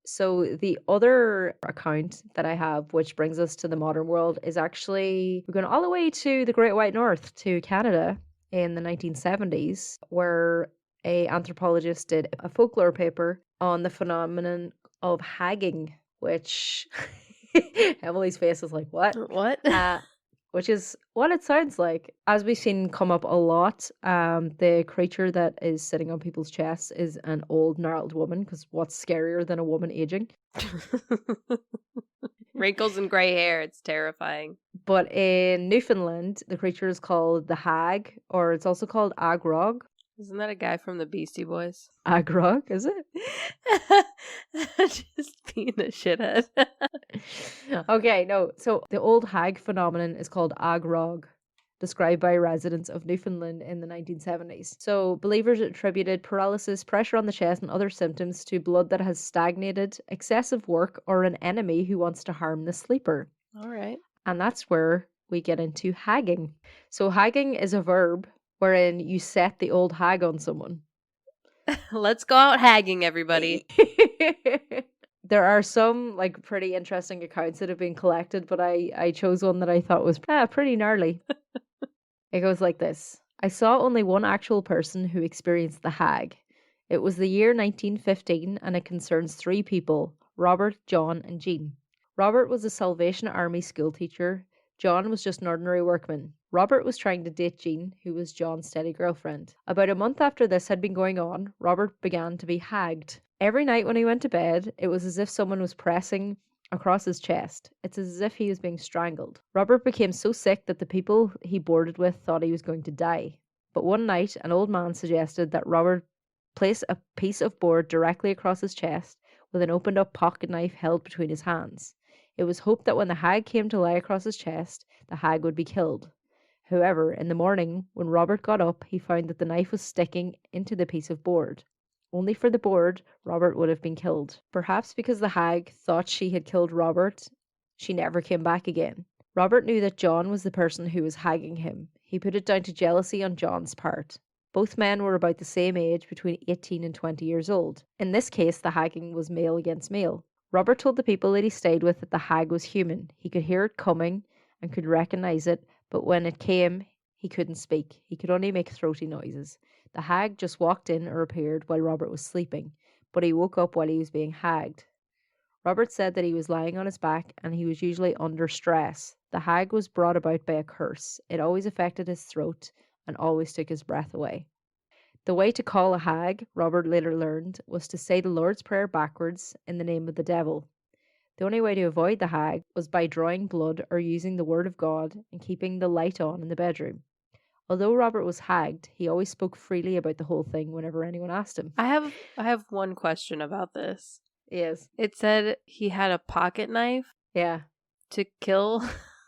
S1: So the other account that I have, which brings us to the modern world, is actually we're going all the way to the Great White North, to Canada in the 1970s, where a anthropologist did a folklore paper on the phenomenon of hagging, which Emily's face is like, what? Which is what it sounds like. As we've seen come up a lot, the creature that is sitting on people's chests is an old, gnarled woman, because what's scarier than a woman aging?
S2: Wrinkles and grey hair, it's terrifying.
S1: But in Newfoundland, the creature is called the hag, or it's also called agrog.
S2: Isn't that a guy from the Beastie Boys?
S1: Agrog, is it?
S2: Just being a shithead.
S1: Okay, no. So the old hag phenomenon is called agrog, described by residents of Newfoundland in the 1970s. So believers attributed paralysis, pressure on the chest, and other symptoms to blood that has stagnated, excessive work, or an enemy who wants to harm the sleeper.
S2: All right.
S1: And that's where we get into hagging. So hagging is a verb wherein you set the old hag on someone.
S2: Let's go out hagging, everybody.
S1: There are some like pretty interesting accounts that have been collected, but I chose one that I thought was pretty gnarly. It goes like this. I saw only one actual person who experienced the hag. It was the year 1915, and it concerns 3 people, Robert, John, and Jean. Robert was a Salvation Army schoolteacher. John was just an ordinary workman. Robert was trying to date Jean, who was John's steady girlfriend. About a month after this had been going on, Robert began to be hagged. Every night when he went to bed, it was as if someone was pressing across his chest. It's as if he was being strangled. Robert became so sick that the people he boarded with thought he was going to die. But one night, an old man suggested that Robert place a piece of board directly across his chest with an opened up pocket knife held between his hands. It was hoped that when the hag came to lie across his chest, the hag would be killed. However, in the morning, when Robert got up, he found that the knife was sticking into the piece of board. Only for the board, Robert would have been killed. Perhaps because the hag thought she had killed Robert, she never came back again. Robert knew that John was the person who was hagging him. He put it down to jealousy on John's part. Both men were about the same age, between 18 and 20 years old. In this case, the hagging was male against male. Robert told the people that he stayed with that the hag was human. He could hear it coming and could recognize it, but when it came, he couldn't speak. He could only make throaty noises. The hag just walked in or appeared while Robert was sleeping, but he woke up while he was being hagged. Robert said that he was lying on his back and he was usually under stress. The hag was brought about by a curse. It always affected his throat and always took his breath away. The way to call a hag, Robert later learned, was to say the Lord's Prayer backwards in the name of the devil. The only way to avoid the hag was by drawing blood or using the word of God and keeping the light on in the bedroom. Although Robert was hagged, he always spoke freely about the whole thing whenever anyone asked him.
S2: I have one question about this.
S1: Yes.
S2: It said he had a pocket knife.
S1: Yeah.
S2: To kill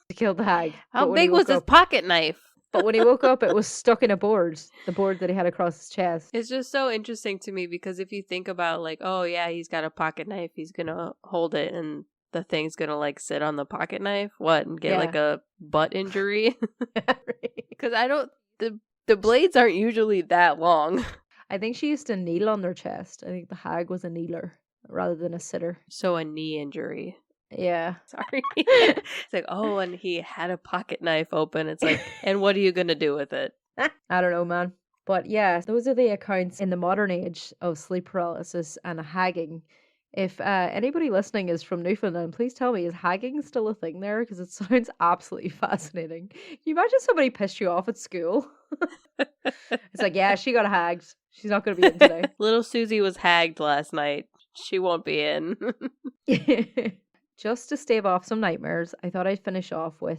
S1: the hag.
S2: How big was his pocket knife?
S1: But when he woke up, it was stuck in the board that he had across his chest.
S2: It's just so interesting to me because if you think about like, oh yeah, he's got a pocket knife, he's gonna hold it and the thing's gonna like sit on the pocket knife, and get like a butt injury? Because the blades aren't usually that long.
S1: I think she used to kneel on their chest. I think the hag was a kneeler rather than a sitter.
S2: So a knee injury.
S1: Yeah.
S2: Sorry. It's like, oh, and he had a pocket knife open. It's like, and what are you going to do with it?
S1: I don't know, man. But yeah, those are the accounts in the modern age of sleep paralysis and hagging. If anybody listening is from Newfoundland, please tell me, is hagging still a thing there? Because it sounds absolutely fascinating. Can you imagine somebody pissed you off at school? It's like, yeah, she got hagged. She's not going to be in today.
S2: Little Susie was hagged last night. She won't be in.
S1: Just to stave off some nightmares, I thought I'd finish off with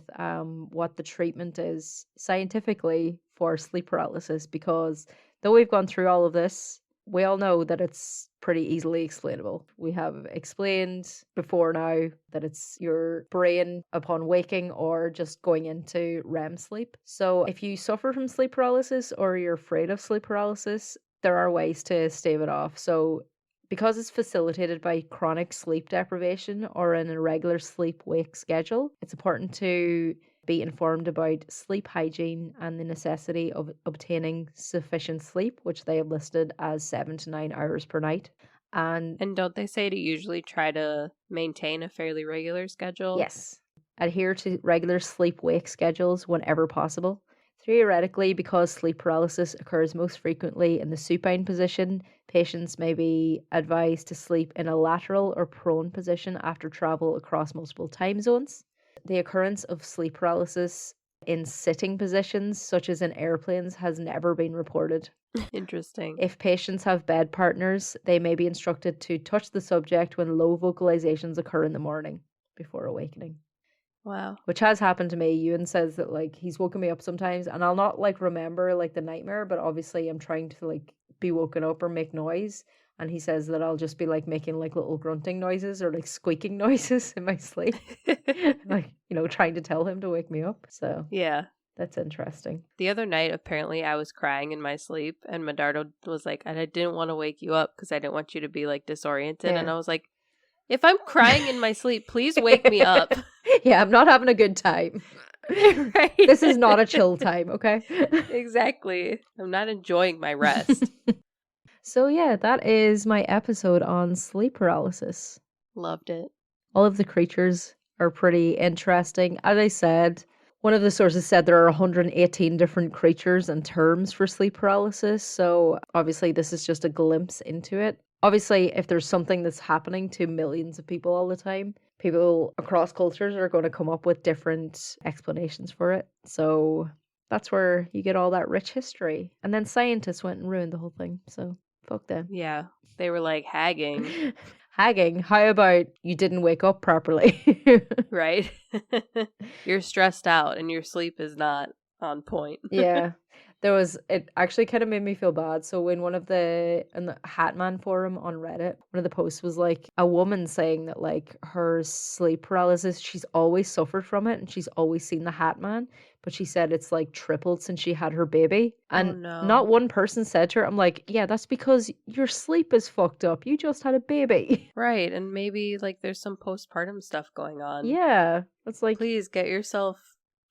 S1: what the treatment is scientifically for sleep paralysis, because though we've gone through all of this, we all know that it's pretty easily explainable. We have explained before now that it's your brain upon waking or just going into REM sleep. So if you suffer from sleep paralysis or you're afraid of sleep paralysis, there are ways to stave it off. So because it's facilitated by chronic sleep deprivation or an irregular sleep-wake schedule, it's important to be informed about sleep hygiene and the necessity of obtaining sufficient sleep, which they have listed as 7 to 9 hours per night. And
S2: don't they say to usually try to maintain a fairly regular schedule?
S1: Yes. Adhere to regular sleep-wake schedules whenever possible. Theoretically, because sleep paralysis occurs most frequently in the supine position, patients may be advised to sleep in a lateral or prone position after travel across multiple time zones. The occurrence of sleep paralysis in sitting positions, such as in airplanes, has never been reported.
S2: Interesting.
S1: If patients have bed partners, they may be instructed to touch the subject when low vocalizations occur in the morning before awakening.
S2: Wow.
S1: Which has happened to me. Ewan says that like he's woken me up sometimes and I'll not like remember like the nightmare, but obviously I'm trying to like be woken up or make noise, and he says that I'll just be like making like little grunting noises or like squeaking noises in my sleep. Like, trying to tell him to wake me up. So
S2: yeah,
S1: that's interesting.
S2: The other night apparently I was crying in my sleep and Medardo was like, and I didn't want to wake you up because I didn't want you to be like disoriented. And I was like, if I'm crying in my sleep, please wake me up.
S1: Yeah, I'm not having a good time. Right. This is not a chill time, okay?
S2: Exactly. I'm not enjoying my rest.
S1: So yeah, that is my episode on sleep paralysis.
S2: Loved it.
S1: All of the creatures are pretty interesting. As I said, one of the sources said there are 118 different creatures and terms for sleep paralysis. So obviously this is just a glimpse into it. Obviously, if there's something that's happening to millions of people all the time, people across cultures are going to come up with different explanations for it. So that's where you get all that rich history. And then scientists went and ruined the whole thing. So fuck them.
S2: Yeah. They were like hagging.
S1: Hagging? How about you didn't wake up properly?
S2: Right? You're stressed out and your sleep is not on point.
S1: Yeah. It actually kind of made me feel bad. So in in the Hatman forum on Reddit, one of the posts was like a woman saying that like her sleep paralysis, she's always suffered from it and she's always seen the Hatman, but she said it's like tripled since she had her baby. And not one person said to her, I'm like, yeah, that's because your sleep is fucked up. You just had a baby.
S2: Right. And maybe like there's some postpartum stuff going on.
S1: Yeah. It's like,
S2: please get yourself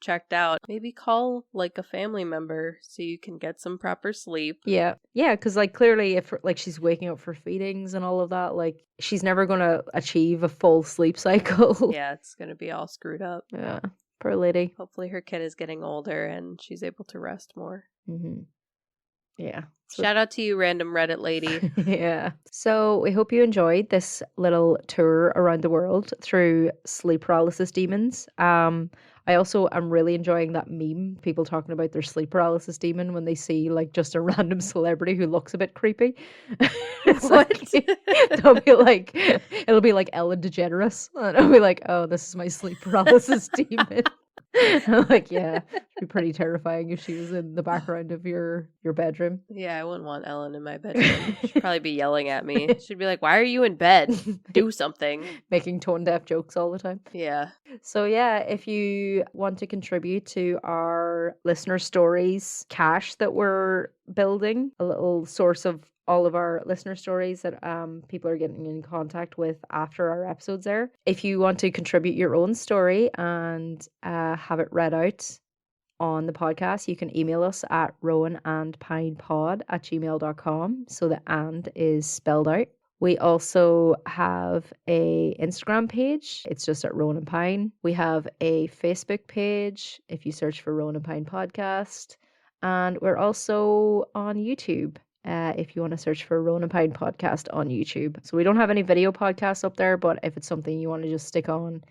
S2: checked out. Maybe call like a family member so you can get some proper sleep.
S1: Yeah because like clearly if like she's waking up for feedings and all of that, like she's never gonna achieve a full sleep cycle.
S2: Yeah, it's gonna be all screwed up.
S1: Yeah, poor lady.
S2: Hopefully her kid is getting older and she's able to rest more.
S1: Yeah.
S2: Shout out to you, random Reddit lady.
S1: Yeah. So we hope you enjoyed this little tour around the world through sleep paralysis demons. I also am really enjoying that meme, people talking about their sleep paralysis demon when they see like just a random celebrity who looks a bit creepy. It's
S2: what?
S1: It'll be like Ellen DeGeneres, and I'll be like, oh, this is my sleep paralysis demon. Like, yeah, it'd be pretty terrifying if she was in the background of your bedroom.
S2: Yeah, I wouldn't want Ellen in my bedroom. She'd probably be yelling at me. She'd be like, why are you in bed? Do something.
S1: Making tone-deaf jokes all the time.
S2: Yeah.
S1: So yeah, if you want to contribute to our listener stories cache that we're building, a little source of all of our listener stories that people are getting in contact with after our episodes air. If you want to contribute your own story and have it read out on the podcast, you can email us at rowanandpinepod@gmail.com. So the and is spelled out. We also have a Instagram page. It's just at Rowan and Pine. We have a Facebook page if you search for Rowan and Pine Podcast. And we're also on YouTube if you want to search for Rowan and Pine Podcast on YouTube. So we don't have any video podcasts up there, but if it's something you want to just stick on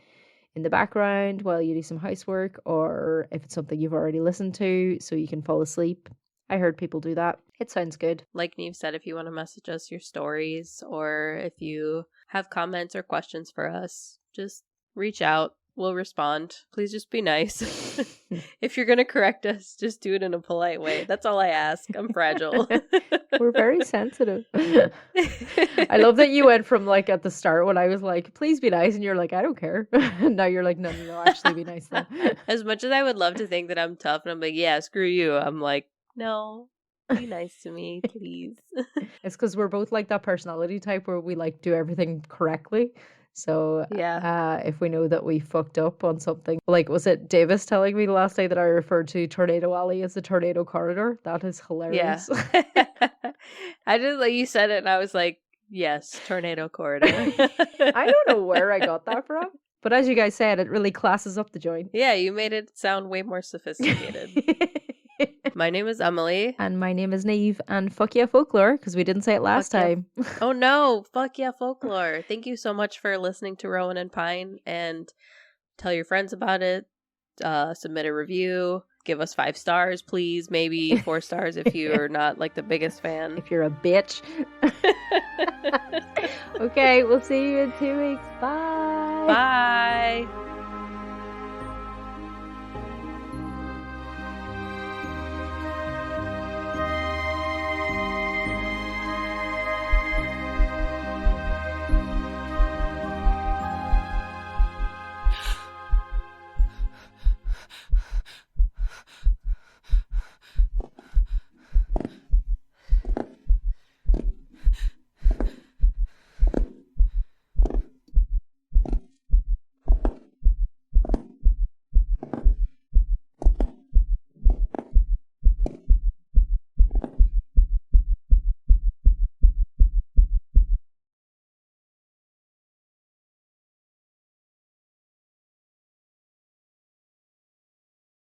S1: in the background while you do some housework, or if it's something you've already listened to so you can fall asleep, I heard people do that. It sounds good.
S2: Like Niamh said, if you want to message us your stories, or if you have comments or questions for us, just reach out. We'll respond. Please just be nice. If you're going to correct us, just do it in a polite way. That's all I ask. I'm fragile.
S1: We're very sensitive. I love that you went from like at the start when I was like, please be nice. And you're like, I don't care. And now you're like, no, actually be nice though.
S2: As much as I would love to think that I'm tough and I'm like, yeah, screw you. I'm like, no, be nice to me, please.
S1: It's because we're both like that personality type where we like do everything correctly. So
S2: yeah,
S1: if we know that we fucked up on something, like was it Davis telling me last night that I referred to Tornado Alley as the Tornado Corridor? That is hilarious.
S2: Yeah. I just like you said it and I was like, yes, Tornado Corridor.
S1: I don't know where I got that from. But as you guys said, it really classes up the joint.
S2: Yeah, you made it sound way more sophisticated. My name is Emily.
S1: And my name is Niamh. And fuck yeah, folklore, because we didn't say it last time.
S2: Oh no, fuck yeah, folklore. Thank you so much for listening to Rowan and Pine, and tell your friends about it. Submit a review. Give us 5 stars, please. Maybe 4 stars if you're not like the biggest fan.
S1: If you're a bitch. Okay, we'll see you in 2 weeks. Bye.
S2: Bye.